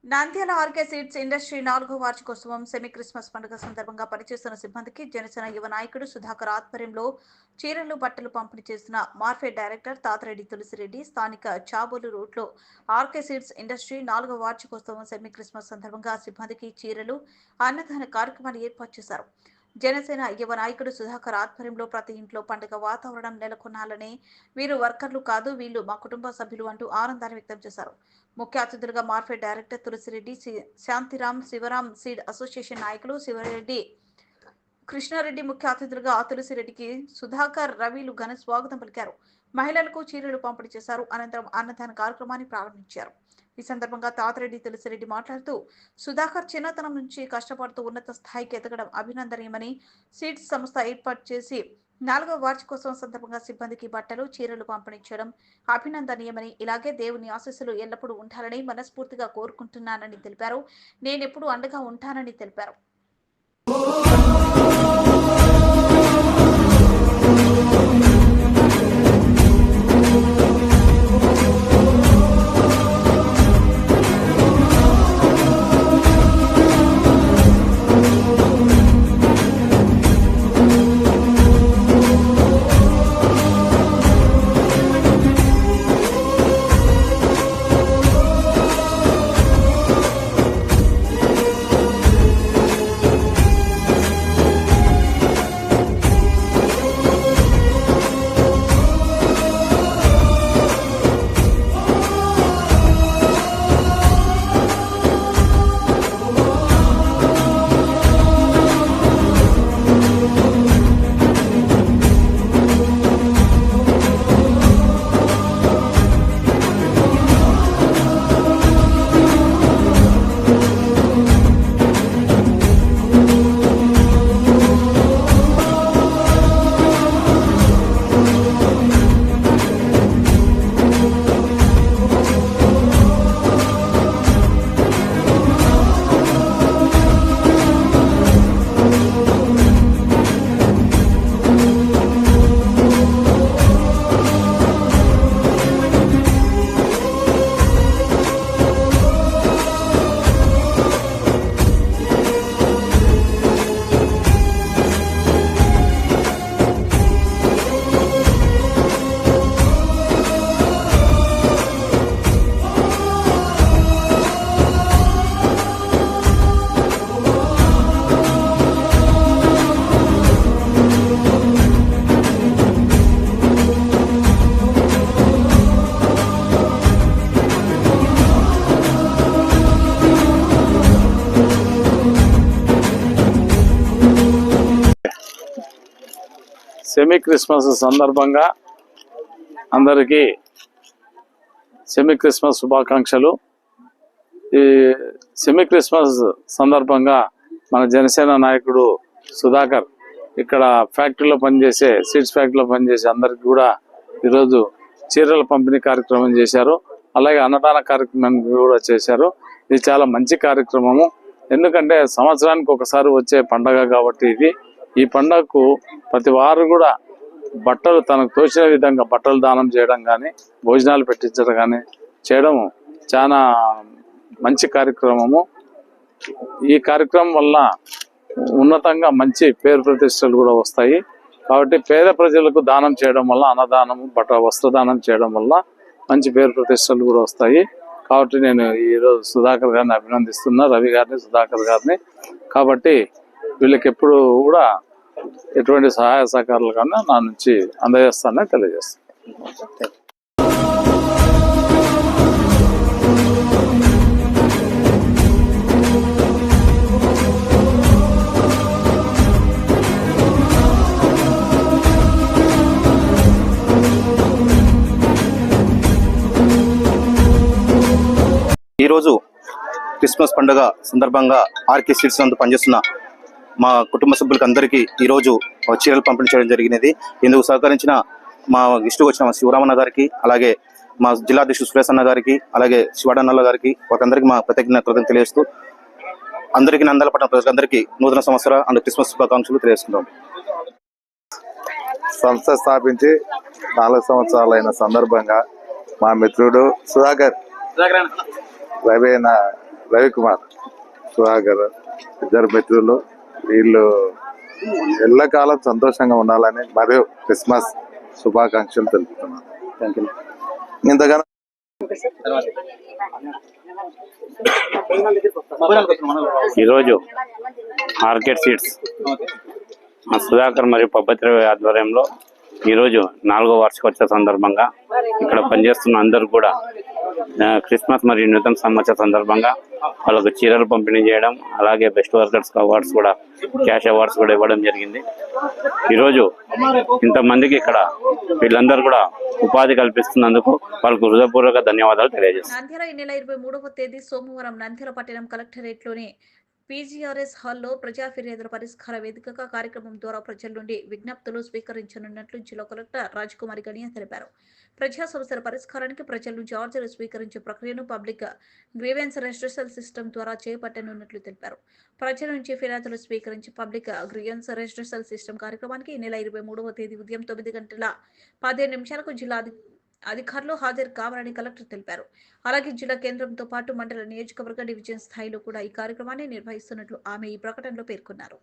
Nandyal RK seeds industry 4వ వార్షికోత్సవం semi Christmas పండుగ సందర్భంగా పనిచేస్తున్న సిబ్బందికి జనసేన యువ నాయకుడు సుధాకర్ ఆధ్వర్యంలో చీరలు బట్టలు పంపిణీ చేసిన మార్కెట్ డైరెక్టర్ తాతిరెడ్డి తులసిరెడ్డి స్థానిక చాబోలు రోడ్లో ఆర్కే సీడ్స్ ఇండస్ట్రీ 4వ వార్షికోత్సవం సెమీ క్రిస్మస్ సందర్భంగా సిబ్బందికి చీరలు అన్నదాన కార్యక్రమాన్ని ఏర్పాటు చేశారు. జనసేన యువ నాయకుడు సుధాకర్ ఆధ్వర్యంలో ప్రతి ఇంట్లో పండుగ వాతావరణం నెలకొనాలని, వీరు వర్కర్లు కాదు, వీళ్ళు మా కుటుంబ సభ్యులు అంటూ ఆనందాన్ని వ్యక్తం చేశారు. ముఖ్య అతిథులుగా market director Tulasireddy, Shantiram, Sivaram seed association నాయకులు శివరెడ్డి, కృష్ణారెడ్డి ముఖ్య అతిథులుగా తులసిరెడ్డికి సుధాకర్, రవిలు ఘన స్వాగతం పలికారు. మహిళలకు చీరలు పంపిణీ చేశారు. అనంతరం అన్నదాన కార్యక్రమాన్ని ప్రారంభించారు. ఈ సందర్భంగా తాతిరెడ్డి తులసిరెడ్డి మాట్లాడుతూ సుధాకర్ చిన్నతనం నుంచి కష్టపడుతూ ఉన్నత స్థాయికి ఎదగడం అభినందనీయమని, సీడ్స్ సంస్థ ఏర్పాటు చేసి 4వ వార్షికోత్సవం సందర్భంగా సిబ్బందికి బట్టలు, చీరలు పంపిణీ చేయడం అభినందనీయమని, ఇలాగే దేవుని ఆశీస్సులు ఎల్లప్పుడూ ఉండాలని మనస్ఫూర్తిగా కోరుకుంటున్నానని తెలిపారు. నేనెప్పుడు అండగా ఉంటానని తెలిపారు. సెమీ క్రిస్మస్ సందర్భంగా అందరికీ సెమీ క్రిస్మస్ శుభాకాంక్షలు. ఈ సెమీ క్రిస్మస్ సందర్భంగా మన జనసేన నాయకుడు సుధాకర్ ఇక్కడ ఫ్యాక్టరీలో పనిచేసే సీడ్స్ ఫ్యాక్టరీలో పనిచేసే అందరికి కూడా ఈరోజు చీరల పంపిణీ కార్యక్రమం చేశారు. అలాగే అన్నదాన కార్యక్రమం కూడా చేశారు. ఇది చాలా మంచి కార్యక్రమము. ఎందుకంటే సంవత్సరానికి ఒకసారి వచ్చే పండగ కాబట్టి ఈ పండగకు ప్రతి వారు కూడా బట్టలు తనకు తోచిన విధంగా బట్టలు దానం చేయడం కానీ, భోజనాలు పెట్టించడం కానీ చేయడం చాలా మంచి కార్యక్రమము. ఈ కార్యక్రమం వల్ల ఉన్నతంగా మంచి పేరు ప్రతిష్టలు కూడా వస్తాయి. కాబట్టి పేద ప్రజలకు దానం చేయడం వల్ల, అన్నదానము, వస్త్రదానం చేయడం వల్ల మంచి పేరు ప్రతిష్టలు కూడా వస్తాయి. కాబట్టి నేను ఈరోజు సుధాకర్ గారిని అభినందిస్తున్నా, రవి గారిని, సుధాకర్ గారిని. కాబట్టి వీళ్ళకి ఎప్పుడు కూడా ఎటువంటి సహాయ సహకారాలు కన్నా నా నుంచి అందజేస్తానని తెలియజేస్తాను. ఈరోజు క్రిస్మస్ పండుగ సందర్భంగా ఆర్కే సీడ్స్ నందు పనిచేస్తున్న మా కుటుంబ సభ్యులకి అందరికీ ఈరోజు చీరలు పంపిణీ చేయడం జరిగినది. ఇందుకు సహకరించిన మా ఇష్టకు వచ్చిన మా శివరామన్న గారికి, అలాగే మా జిల్లా అధ్యక్షుడు సురేష్ అన్న గారికి, అలాగే శివాడన్నల గారికి, వారందరికీ మా ప్రత్యేకతను తెలియజేస్తూ అందరికీ నందలపట్నం ప్రజలందరికీ నూతన సంవత్సర అండ్ క్రిస్మస్ శుభాకాంక్షలు తెలియజేస్తున్నాం. సంస్థ స్థాపించి 4 సంవత్సరాలైన సందర్భంగా మా మిత్రుడు సుధాకర్ రవికుమార్, సుధాకర్ ఇద్దరు మిత్రులు. వీళ్ళు ఎల్లకాలం సంతోషంగా ఉండాలని మరియు క్రిస్మస్ శుభాకాంక్షలు తెలుపుతున్నాను. Thank you. ఇంతగానో ఈరోజు మార్కెట్ సీడ్స్ సుధాకర్ మరియు పబ్బతి ఆధ్వర్యంలో ఈరోజు 4వ వార్షికోత్సవ సందర్భంగా ఇక్కడ పనిచేస్తున్న అందరూ కూడా క్రిస్మస్ మరియు నూతన సంవత్సర సందర్భంగా వాళ్ళకు చీరలు పంపిణీ చేయడం, అలాగే బెస్ట్ వర్కర్స్ అవార్డ్స్ కూడా, క్యాష్ అవార్డ్స్ కూడా ఇవ్వడం జరిగింది. ఈరోజు ఇంతమందికి ఇక్కడ వీళ్ళందరూ కూడా ఉపాధి కల్పిస్తున్నందుకు వాళ్ళకు హృదయపూర్వక ధన్యవాదాలు తెలియజేస్తాను. నంద్యాల ఈ నెల 23వ తేదీ సోమవారం నంద్యాల పట్టణం కలెక్టరేట్లోని పీజీఆర్ఎస్ హాల్లో ప్రజా ఫిర్యాదుల పరిష్కార వేదికగా కార్యక్రమం ద్వారా ప్రజల నుండి విజ్ఞప్తులు స్వీకరించనున్నట్లు జిల్లా కలెక్టర్ రాజకుమారి గణియా తెలిపారు. ప్రజా సమస్యల పరిష్కారానికి ప్రజల నుంచి ఆర్జీలు స్వీకరించే ప్రక్రియను పబ్లిక్ గ్రీవెన్స్ రిజిస్ట్రేషన్ సిస్టమ్ ద్వారా చేపట్టనున్నట్లు తెలిపారు. ప్రజల నుంచి ఫిర్యాదులు స్వీకరించి పబ్లిక్ గ్రీవెన్స్ రిజిస్ట్రేషన్ సిస్టమ్ కార్యక్రమానికి ఈ నెల 23వ తేదీ ఉదయం 9:15 జిల్లా అధికారులు హాజరు కావాలని కలెక్టర్ తెలిపారు. అలాగే జిల్లా కేంద్రంతో పాటు మండల, నియోజకవర్గ, డివిజన్ స్థాయిలో కూడా ఈ కార్యక్రమాన్ని నిర్వహిస్తున్నట్లు ఆమె ఈ ప్రకటనలో పేర్కొన్నారు.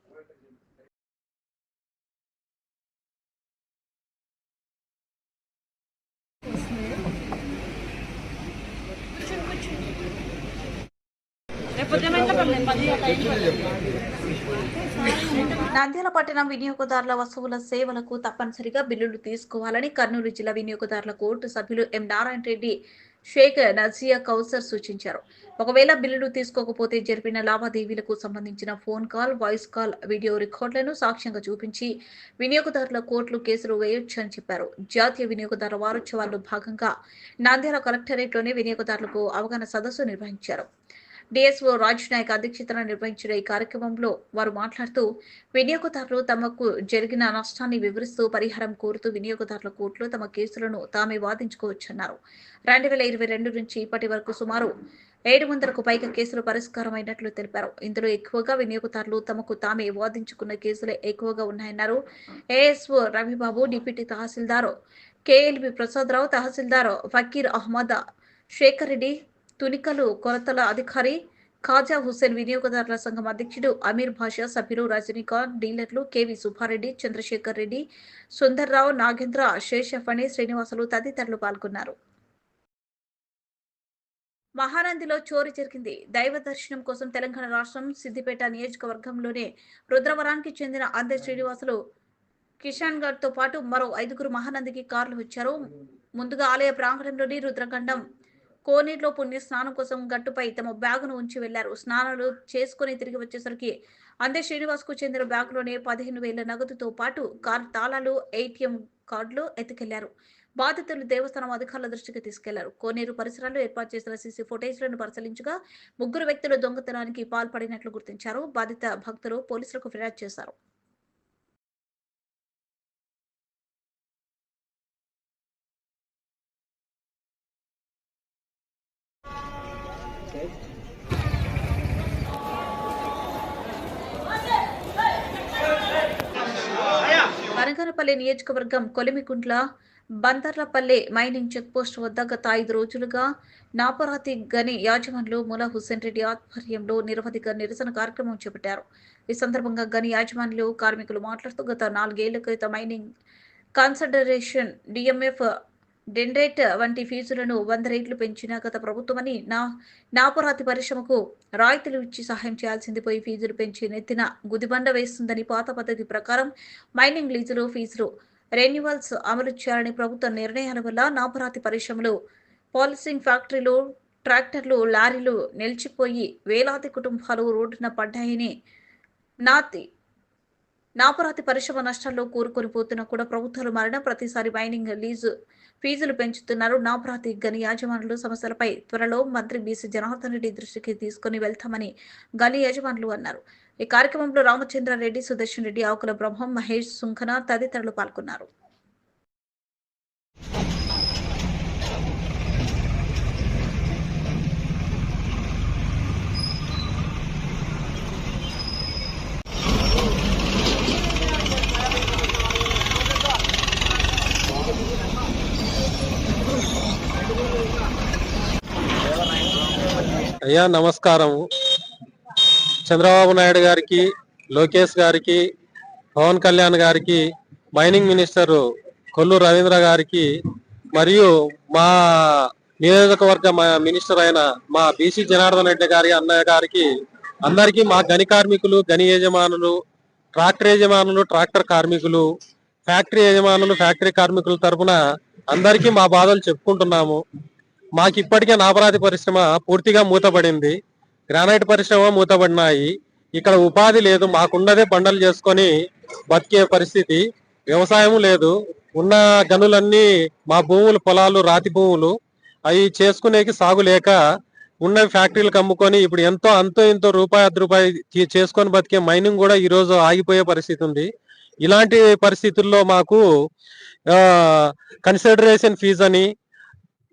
నంద్యాల పట్టణం వినియోగదారుల వస్తువుల సేవలకు తప్పనిసరిగా బిల్లులు తీసుకోవాలని కర్నూలు జిల్లా వినియోగదారుల కోర్టు సభ్యులు ఎం నారాయణ రెడ్డి, షేక్ నజియా కౌసర్ సూచించారు. ఒకవేళ బిల్లులు తీసుకోకపోతే జరిపిన లావాదేవీలకు సంబంధించిన phone call, voice call, video రికార్డులను సాక్ష్యంగా చూపించి వినియోగదారుల కోర్టులు కేసులు వేయొచ్చని చెప్పారు. జాతీయ వినియోగదారుల వారోత్సవాల్లో భాగంగా నంద్యాల కలెక్టరేట్లోని వినియోగదారులకు అవగాహన సదస్సు నిర్వహించారు. డిఎస్ఓ రాజ్ నాయక్ అధ్యక్షతన నిర్వహించిన ఈ కార్యక్రమంలో వారు మాట్లాడుతూ వినియోగదారులు తమకు జరిగిన నష్టాన్ని వివరిస్తూ పరిహారం కోరుతూ వినియోగదారుల కోర్టులో తమ కేసులను తామే వాదించుకోవచ్చన్నారు. 2022 నుంచి ఇప్పటి వరకు సుమారు 700కు పైగా కేసులు పరిష్కారమైనట్లు తెలిపారు. ఇందులో ఎక్కువగా వినియోగదారులు తమకు తామే వాదించుకున్న కేసులే ఎక్కువగా ఉన్నాయన్నారు. ఏఎస్ఓ రవిబాబు, డిప్యూటీ తహసీల్దార్ కేఎల్బి ప్రసాదరావు, తహసీల్దార్ ఫకీర్ అహ్మద్, శేఖర్ రెడ్డి, తునికలు కొరతల అధికారి ఖాజా హుస్సేన్, వినియోగదారుల సంఘం అధ్యక్షుడు అమీర్ భాషా, సభ్యులు రజనీకాంత్, డీలర్లు కేవి సుబ్బారెడ్డి, చంద్రశేఖర్ రెడ్డి, సుందర్రావు, నాగేంద్ర, శేషఫణి, శ్రీనివాసులు తదితరులు పాల్గొన్నారు. మహానందిలో చోరీ జరిగింది. దైవ దర్శనం కోసం తెలంగాణ రాష్ట్రం సిద్దిపేట నియోజకవర్గంలోనే రుద్రవరానికి చెందిన అందే శ్రీనివాసులు, కిషాన్ గఢ్ తో పాటు మరో 5గురు మహానందికి కార్లు వచ్చారు. ముందుగా ఆలయ ప్రాంగణంలోని రుద్రగండం కోనేరులో పుణ్య స్నానం కోసం గట్టుపై తమ బ్యాగును ఉంచి వెళ్లారు. స్నానాలు చేసుకుని తిరిగి వచ్చేసరికి అందే శ్రీనివాస్ కు చెందిన బ్యాగులోనే 15,000 నగదుతో పాటు కారు తాళాలు, ఏటీఎం కార్డులు ఎత్తుకెళ్లారు. బాధితులు దేవస్థానం అధికారుల దృష్టికి తీసుకెళ్లారు. కోనేరు పరిసరాల్లో ఏర్పాటు చేసిన సీసీ ఫుటేజ్లను పరిశీలించగా 3 వ్యక్తులు దొంగతనానికి పాల్పడినట్లు గుర్తించారు. బాధిత భక్తులు పోలీసులకు ఫిర్యాదు చేశారు. బనగానపల్లి నియోజకవర్గం కొలిమికుంట్ల బందర్లపల్లె మైనింగ్ చెక్పోస్ట్ వద్ద గత 5 రోజులుగా నాపరాతి గని యాజమానులు ములా హుస్సేన్ రెడ్డి ఆధ్వర్యంలో నిరవధిక నిరసన కార్యక్రమం చేపట్టారు. ఈ సందర్భంగా గని యాజమానులు, కార్మికులు మాట్లాడుతూ గత 4 ఏళ్ల క్రితం మైనింగ్ కన్సిడరేషన్, డిఎంఎఫ్, డెండరేట్ వంటి ఫీజులను 100 రెట్లు పెంచిన గత ప్రభుత్వమని, నాపరాతి పరిశ్రమకు రాయితీలు ఇచ్చి సహాయం చేయాల్సింది పోయి ఫీజులు పెంచి నెత్తిన గుదిబండ వేస్తుందని, పాత పద్ధతి ప్రకారం మైనింగ్ లీజులు, ఫీజులు రెన్యువల్స్ అమలు చేయాలని ప్రభుత్వ నిర్ణయాల వల్ల నాపరాతి పరిశ్రమలు, పాలిసింగ్ ఫ్యాక్టరీలు, ట్రాక్టర్లు, లారీలు నిలిచిపోయి వేలాది కుటుంబాలు రోడ్డున పడ్డాయని, నాపరాతి పరిశ్రమ నష్టాల్లో కూరుకొని పోతున్నా కూడా ప్రభుత్వాలు మారిన ప్రతిసారి మైనింగ్ లీజు ఫీజులు పెంచుతున్నారు. నాపరాతి గని యాజమానులు సమస్యలపై త్వరలో మంత్రి బీసీ జనార్దన్ రెడ్డి దృష్టికి తీసుకుని వెళ్తామని గని యజమానులు అన్నారు. ఈ కార్యక్రమంలో రామచంద్రారెడ్డి, సుదర్శన్ రెడ్డి, ఆకుల బ్రహ్మం, మహేష్, సుంఖన తదితరులు పాల్గొన్నారు. అయ్యా నమస్కారం. చంద్రబాబు నాయుడు గారికి, లోకేష్ గారికి, పవన్ కళ్యాణ్ గారికి, మైనింగ్ మినిస్టర్ కొల్లు రవీంద్ర గారికి మరియు మా నియోజకవర్గ మినిస్టర్ అయిన మా బీసీ జనార్దన్ రెడ్డి గారి అన్నయ్య గారికి అందరికీ, మా గని కార్మికులు, గని యజమానులు, ట్రాక్టర్ కార్మికులు, ఫ్యాక్టరీ యజమానులు, ఫ్యాక్టరీ కార్మికుల తరఫున అందరికీ మా బాధలు చెప్పుకుంటున్నాము. మాకు ఇప్పటికే నాపరాతి పరిశ్రమ పూర్తిగా మూతపడింది, గ్రానైట్ పరిశ్రమ మూతపడినాయి. ఇక్కడ ఉపాధి లేదు, మాకున్నదే బండలు చేసుకొని బతికే పరిస్థితి. వ్యవసాయం లేదు, ఉన్న గనులన్నీ మా భూములు, పొలాలు రాతి భూములు, అవి చేసుకునేకి సాగు లేక ఉన్న ఫ్యాక్టరీలకు అమ్ముకొని ఇప్పుడు అంతో ఇంతో రూపాయి అర్ధ రూపాయి చేసుకొని బతికే మైనింగ్ కూడా ఈ రోజు ఆగిపోయే పరిస్థితి ఉంది. ఇలాంటి పరిస్థితుల్లో మాకు కన్సిడరేషన్ ఫీజు అని,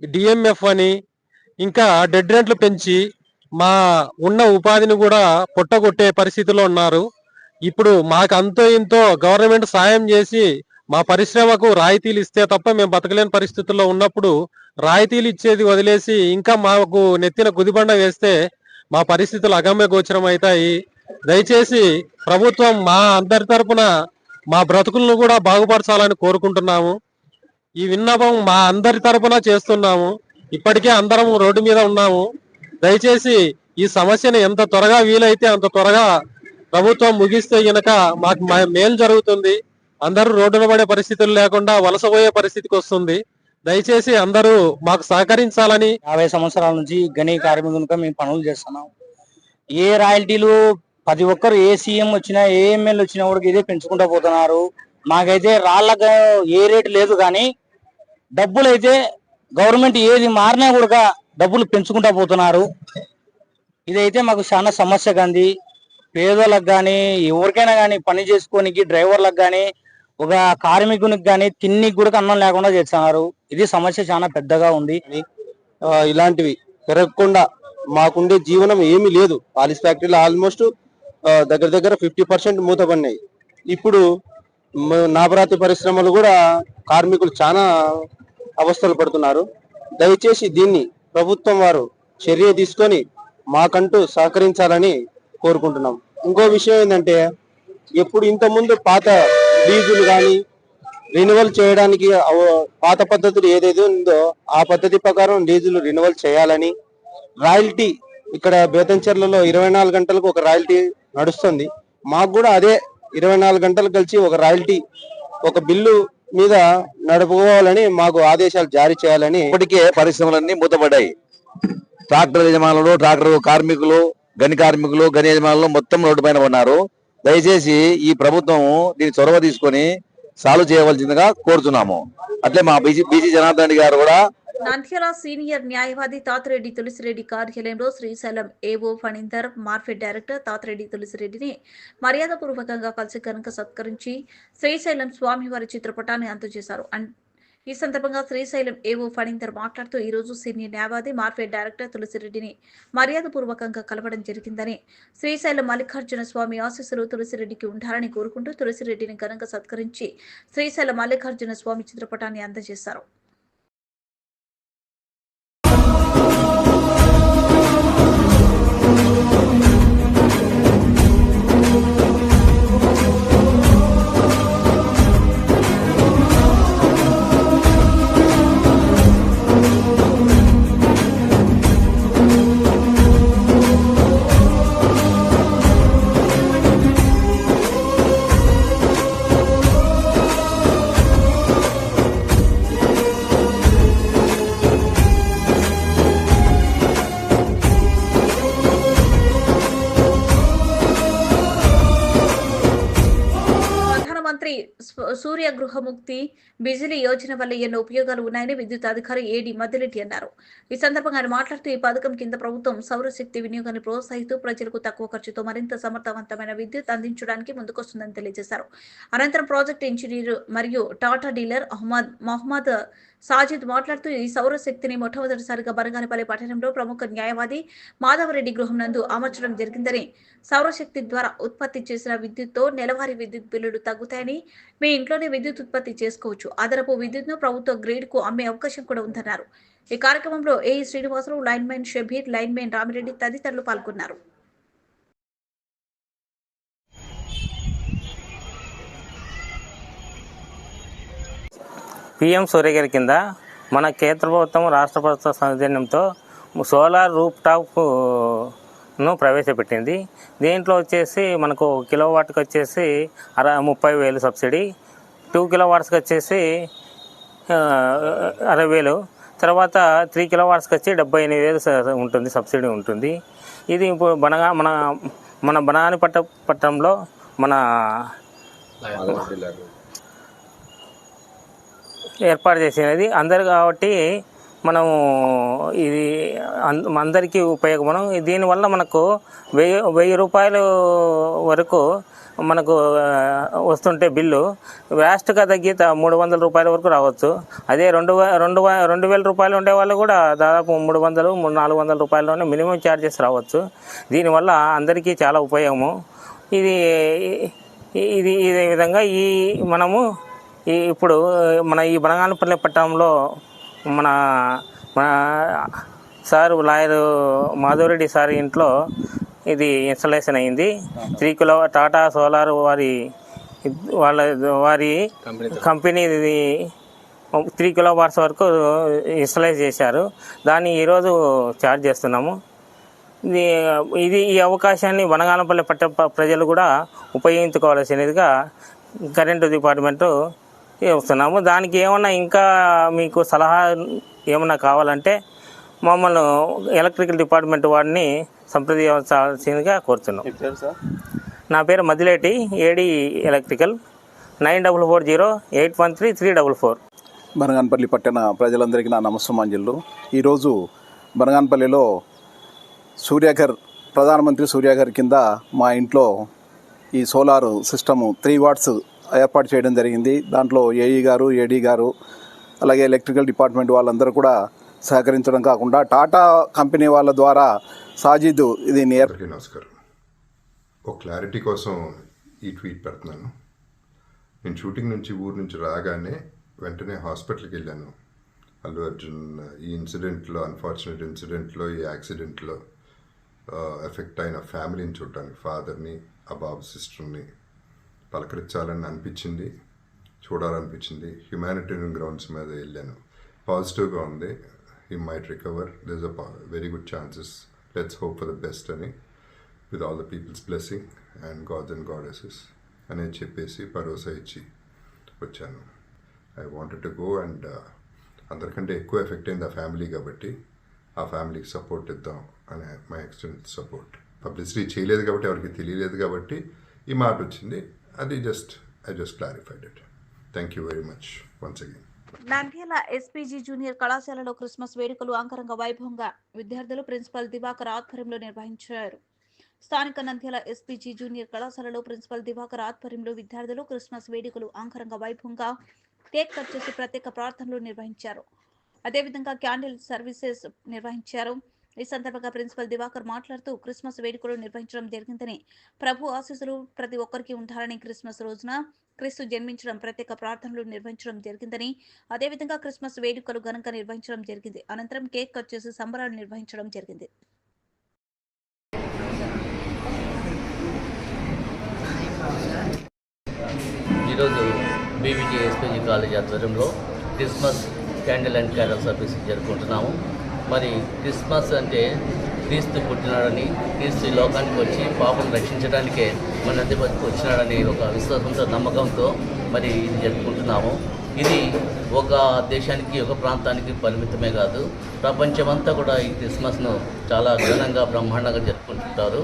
డిఎంఎఫ్ అని, ఇంకా డెడ్ రెంట్లు పెంచి మా ఉన్న ఉపాధిని కూడా పొట్టగొట్టే పరిస్థితిలో ఉన్నారు. ఇప్పుడు మాకు అంతో ఇంతో గవర్నమెంట్ సాయం చేసి మా పరిశ్రమకు రాయితీలు ఇస్తే తప్ప మేము బతకలేని పరిస్థితుల్లో ఉన్నప్పుడు రాయితీలు ఇచ్చేది వదిలేసి ఇంకా మాకు నెత్తిన గుదిబండ వేస్తే మా పరిస్థితులు అగమ్య గోచరం అవుతాయి. దయచేసి ప్రభుత్వం మా అందరి తరపున మా బ్రతుకులను కూడా బాగుపరచాలని కోరుకుంటున్నాము. ఈ విన్నపం మా అందరి తరపున చేస్తున్నాము. ఇప్పటికే అందరం రోడ్డు మీద ఉన్నాము. దయచేసి ఈ సమస్యను ఎంత త్వరగా వీలైతే అంత త్వరగా ప్రభుత్వం ముగిస్తే గనక మాకు మేలు జరుగుతుంది. అందరూ రోడ్డున పడే పరిస్థితులు లేకుండా వలసపోయే పరిస్థితికి వస్తుంది. దయచేసి అందరూ మాకు సహకరించాలని. 50 సంవత్సరాల నుంచి గని కార్మికులుగా మేము పనులు చేస్తున్నాం. ఏ రాయల్టీలు ప్రతి ఒక్కరు, ఏ సీఎం వచ్చినా, ఏ ఎమ్మెల్యే వచ్చినా కూడా ఇదే పెంచుకుంటూ పోతున్నారు. మాకైతే రాళ్ళకు ఏ రేటు లేదు, కానీ డబ్బులు అయితే గవర్నమెంట్ ఏది మారినా కూడా డబ్బులు పెంచుకుంటూ పోతున్నారు. ఇదైతే మాకు చాలా సమస్య కంది. పేదోళ్ళకి కానీ, ఎవరికైనా కానీ, పని చేసుకోనికి డ్రైవర్లకు కానీ, ఒక కార్మికునికి కానీ తిన్ని కూడా అన్నం లేకుండా చేస్తున్నారు. ఇది సమస్య చాలా పెద్దగా ఉంది. ఇలాంటివి పెరగకుండా మాకుండే జీవనం ఏమీ లేదు. పాలిస్ ఫ్యాక్టరీలు ఆల్మోస్ట్ దగ్గర 50% మూతపడినాయి. ఇప్పుడు నాపరాతి పరిశ్రమలు కూడా కార్మికులు చాలా అవస్థలు పడుతున్నారు. దయచేసి దీన్ని ప్రభుత్వం వారు చర్య తీసుకొని మాకంటూ సహకరించాలని కోరుకుంటున్నాం. ఇంకో విషయం ఏంటంటే, ఎప్పుడు ఇంతకుముందు పాత లీజులు కానీ రెన్యువల్ చేయడానికి పాత పద్ధతులు ఏదైతే ఉందో ఆ పద్ధతి ప్రకారం లీజులు రెన్యువల్ చేయాలని, రాయల్టీ ఇక్కడ బేతంచెర్లలో 24 గంటలకు ఒక రాయల్టీ నడుస్తుంది. మాకు కూడా అదే 24 గంటలు కలిసి ఒక రాయల్టీ, ఒక బిల్లు మీద నడుపుకోవాలని మాకు ఆదేశాలు జారీ చేయాలని. ఇప్పటికే పరిశ్రమలన్నీ మూతపడ్డాయి. ట్రాక్టర్ యజమానులు, ట్రాక్టర్ కార్మికులు, గని కార్మికులు, గని యజమానులు మొత్తం రోడ్డు పైన ఉన్నారు. దయచేసి ఈ ప్రభుత్వం దీన్ని చొరవ తీసుకొని సాల్వ్ చేయవలసిందిగా కోరుతున్నాము. అట్లే మా బీసీ జనార్దన్ రెడ్డి గారు కూడా. నంద్యాల సీనియర్ న్యాయవాది తాతిరెడ్డి తులసిరెడ్డి కార్యాలయంలో శ్రీశైలం ఏవో ఫణీందర్, మార్కెట్ డైరెక్టర్ తాతిరెడ్డి తులసిరెడ్డిని మర్యాదపూర్వకంగా కలిసి ఘనంగా సత్కరించి శ్రీశైలం స్వామివారి చిత్రపటాన్ని అందజేశారు. ఈ సందర్భంగా శ్రీశైలం ఏవో ఫణీందర్ మాట్లాడుతూ ఈ రోజు సీనియర్ న్యాయవాది, మార్కెట్ డైరెక్టర్ తులసిరెడ్డిని మర్యాదపూర్వకంగా కలవడం జరిగిందని, శ్రీశైలం మల్లికార్జున స్వామి ఆశీస్సులు తులసిరెడ్డికి ఉండాలని కోరుకుంటూ తులసిరెడ్డిని ఘనంగా సత్కరించి శ్రీశైలం మల్లికార్జున స్వామి చిత్రపటాన్ని అందజేశారు. సూర్య గృహముక్తి బిజిలీ యోజన వల్ల ఎన్నో ఉపయోగాలు ఉన్నాయని విద్యుత్ అధికారి ఏడి మద్దిరెడ్డి అన్నారు. ఈ సందర్భంగా ఆయన మాట్లాడుతూ ఈ పథకం కింద ప్రభుత్వం సౌరశక్తి వినియోగాన్ని ప్రోత్సహిస్తూ ప్రజలకు తక్కువ ఖర్చుతో మరింత సమర్థవంతమైన విద్యుత్ అందించడానికి ముందుకొస్తుందని తెలియజేశారు. అనంతరం ప్రాజెక్ట్ ఇంజనీర్ మరియు టాటా డీలర్ మహమ్మద్ సాజిద్ మాట్లాడుతూ ఈ సౌరశక్తిని మొట్టమొదటిసారిగా బనగానపల్లి పట్టణంలో ప్రముఖ న్యాయవాది మాధవరెడ్డి గృహం నందు అమర్చడం జరిగిందని, సౌరశక్తి ద్వారా ఉత్పత్తి చేసిన విద్యుత్తో నెలవారీ విద్యుత్ బిల్లులు తగ్గుతాయని, మీ ఇంట్లోనే విద్యుత్ ఉత్పత్తి చేసుకోవచ్చు, అదనపు విద్యుత్ను ప్రభుత్వ గ్రిడ్ కు అమ్మే అవకాశం కూడా ఉందన్నారు. ఈ కార్యక్రమంలో AE Srinivasarao, linemen Shabbir, linemen Ramireddy తదితరులు పాల్గొన్నారు. PM సూర్యగిరి కింద మన కేంద్ర ప్రభుత్వం రాష్ట్ర ప్రభుత్వ సౌజన్యంతో సోలార్ రూప్ టాప్ను ప్రవేశపెట్టింది. దీంట్లో వచ్చేసి మనకు కిలోవాట్కి వచ్చేసి 30,000 సబ్సిడీ, 2 కిలోవాట్స్కి వచ్చేసి 60,000, తర్వాత 3 కిలోవాట్స్కి వచ్చి 78,000 ఉంటుంది, సబ్సిడీ ఉంటుంది. ఇది ఇప్పుడు మన బనాని పట్టణంలో మన ఏర్పాటు చేసినది అందరు కాబట్టి మనము ఇది అందరికీ ఉపయోగం. దీనివల్ల మనకు 1000 రూపాయలు వరకు మనకు వస్తుంటే బిల్లు వేస్ట్గా తగ్గి 300 రూపాయల వరకు రావచ్చు. అదే 2,000 రూపాయలు ఉండే వాళ్ళు కూడా దాదాపు 300-400 రూపాయలలోనే మినిమం ఛార్జెస్ రావచ్చు. దీనివల్ల అందరికీ చాలా ఉపయోగము. ఇదే విధంగా మనము ఇప్పుడు మన ఈ బనగానపల్లి పట్టణంలో మన సార్ లాయర్ మాధవరెడ్డి సార్ ఇంట్లో ఇది ఇన్స్టలేషన్ అయింది. 3 కిలో టాటా సోలార్ వారి కంపెనీ 3 కిలోవాట్స్ వరకు ఇన్స్టలైజ్ చేశారు. దాన్ని ఈరోజు ఛార్జ్ చేస్తున్నాము. ఈ అవకాశాన్ని బనగానపల్లి ప్రజలు కూడా ఉపయోగించుకోవాల్సినదిగా కరెంటు డిపార్ట్మెంటు చేస్తున్నాము. దానికి ఏమన్నా ఇంకా మీకు సలహా ఏమన్నా కావాలంటే మమ్మల్ని ఎలక్ట్రికల్ డిపార్ట్మెంట్ వారిని సంప్రదించాల్సిందిగా కోరుతున్నాం. నా పేరు మదిలేటి, ఏడి ఎలక్ట్రికల్, 9440813344. బనగానపల్లి పట్టణ ప్రజలందరికీ నా నమస్సమాంజలు. ఈరోజు బనగానపల్లిలో ప్రధానమంత్రి సూర్యాఘర్ కింద మా ఇంట్లో ఈ సోలార్ సిస్టము 3 వాట్స్ ఏర్పాటు చేయడం జరిగింది. దాంట్లో ఏఈ గారు, ఏడీ గారు, అలాగే ఎలక్ట్రికల్ డిపార్ట్మెంట్ వాళ్ళందరూ కూడా సహకరించడం కాకుండా టాటా కంపెనీ వాళ్ళ ద్వారా సాజిద్ ఇది నమస్కారం. ఒక క్లారిటీ కోసం ఈ ట్వీట్ పెడుతున్నాను. నేను షూటింగ్ నుంచి ఊరు నుంచి రాగానే వెంటనే హాస్పిటల్కి వెళ్ళాను. అల్లు అర్జున్ ఈ అన్ఫార్చునేట్ ఇన్సిడెంట్లో, ఈ యాక్సిడెంట్లో ఎఫెక్ట్ అయిన ఫ్యామిలీని చూడటానికి, ఫాదర్ని, ఆ బాబు సిస్టర్ని పలకరించాలని అనిపించింది, చూడాలనిపించింది. హ్యుమానిటేరియన్ గ్రౌండ్స్ మీద వెళ్ళాను. పాజిటివ్గా ఉంది. He might recover, there is a very good chances, let's hope for the best అని, with all the peoples blessing and gods and goddesses అనేది చెప్పేసి భరోసా ఇచ్చి వచ్చాను. I wanted to go and అందరికంటే ఎక్కువ ఎఫెక్ట్ అయింది ఆ ఫ్యామిలీ కాబట్టి ఆ ఫ్యామిలీకి సపోర్ట్ ఇద్దాం అనే మై ఎక్స్టెంట్ సపోర్ట్. పబ్లిసిటీ చేయలేదు కాబట్టి ఎవరికి తెలియలేదు కాబట్టి ఈ మాట వచ్చింది. అది I just clarified it. Thank you very much once again. Nandyal SPG junior కళాశాలలో క్రిస్మస్ వేడుకలు అంగరంగ వైభవంగా విద్యార్థులు ప్రిన్సిపల్ దివాకర్ ఆధ్వర్యంలో నిర్వహించారు. స్థానిక నంద్యాల ఎస్పీజీ జూనియర్ కళాశాలలో ప్రిన్సిపల్ దివాకర్ ఆధ్వర్యంలో విద్యార్థులు క్రిస్మస్ వేడుకలు అంగరంగ వైభవంగా కేక్ కట్ చేసి ప్రత్యేక ప్రార్థనలు నిర్వహించారు. అదేవిధంగా క్యాండిల్ సర్వీసెస్ నిర్వహించారు. ఈ సందర్భంగా ప్రిన్సిపల్ దివాకర్ మాట్లాడుతూ క్రిస్మస్ వేడుకలు నిర్వహించడం జరిగిందని, ప్రభు ఆశీస్సులు ప్రతి ఒక్కరికి ఉండాలని, క్రిస్మస్ రోజున క్రీస్తు జన్మించడం ప్రత్యేక ప్రార్థనలు నిర్వహించడం జరిగిందని, అదేవిధంగా క్రిస్మస్ వేడుకలు ఘనంగా నిర్వహించడం జరిగింది. అనంతరం కేక్ కట్ చేసి సంబరాలు నిర్వహించడం జరిగింది. ఈరోజు బీవీజీ ఎస్పీజీ కాలేజ్ ఆధ్వర్యంలో Christmas candle and candle service జరుపుకుంటున్నాము. మరి క్రిస్మస్ అంటే క్రీస్తు పుట్టినాడని, క్రీస్తు లోకానికి వచ్చి పాపను రక్షించడానికే మన మధ్యకి వచ్చినాడని ఒక విశ్వాసంతో, నమ్మకంతో మరి ఇది జరుపుకుంటున్నాము. ఇది ఒక దేశానికి, ఒక ప్రాంతానికి పరిమితమే కాదు, ప్రపంచమంతా కూడా ఈ క్రిస్మస్ను చాలా ఘనంగా, బ్రహ్మాండంగా జరుపుకుంటుంటారు.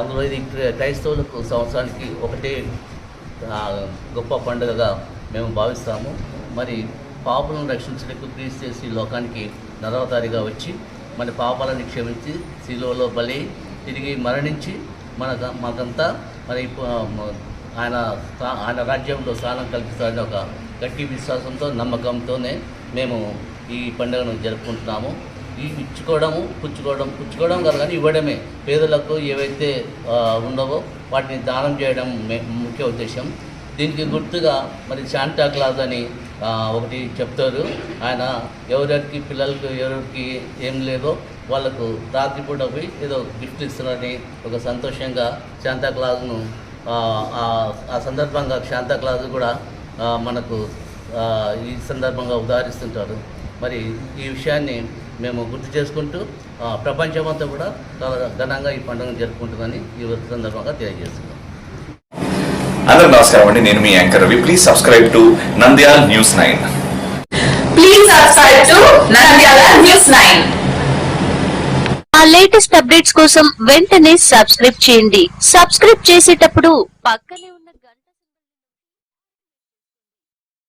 అందులో ఇది క్రైస్తవులకు సంవత్సరానికి ఒకటే గొప్ప పండుగగా మేము భావిస్తాము. మరి పాపలను రక్షించడానికి క్రీస్తు చేసి లోకానికి నరవతారిగా వచ్చి మన పాపాలను క్షమించి శిలువలో బలి తిరిగి మరణించి మనకంతా మరి ఆయన రాజ్యంలో స్థానం కల్పిస్తారని ఒక గట్టి విశ్వాసంతో, నమ్మకంతోనే మేము ఈ పండుగను జరుపుకుంటున్నాము. ఈ పుచ్చుకోవడం కాదు కానీ ఇవ్వడమే, పేదలకు ఏవైతే ఉండవో వాటిని దానం చేయడం ముఖ్య ఉద్దేశం. దీనికి గుర్తుగా మరి శాంటా క్లాజ్ అని ఒకటి చెప్తారు. ఆయన ఎవరెవరికి పిల్లలకు ఎవరికి ఏం లేదో వాళ్ళకు రాత్రిపూట పోయి ఏదో గిఫ్ట్ ఇస్తున్నారని ఒక సంతోషంగా శాంతాక్లాజ్ను ఆ సందర్భంగా శాంతాక్లాజ్ కూడా మనకు ఈ సందర్భంగా ఉదాహరిస్తుంటారు. మరి ఈ విషయాన్ని మేము గుర్తు చేసుకుంటూ ప్రపంచమంతా కూడా చాలా ఘనంగా ఈ పండుగను జరుపుకుంటుందని ఈ సందర్భంగా తెలియజేస్తున్నాం. అందరూ నమస్కారం అండి, నేను మీ anchor Ravi. Please subscribe to Nandyal news 9. Please subscribe to Nandyal news 9. ఆ లేటెస్ట్ అప్డేట్స్ కోసం వెంటనే సబ్స్క్రైబ్ చేయండి. సబ్స్క్రైబ్ చేసేటప్పుడు పక్కనే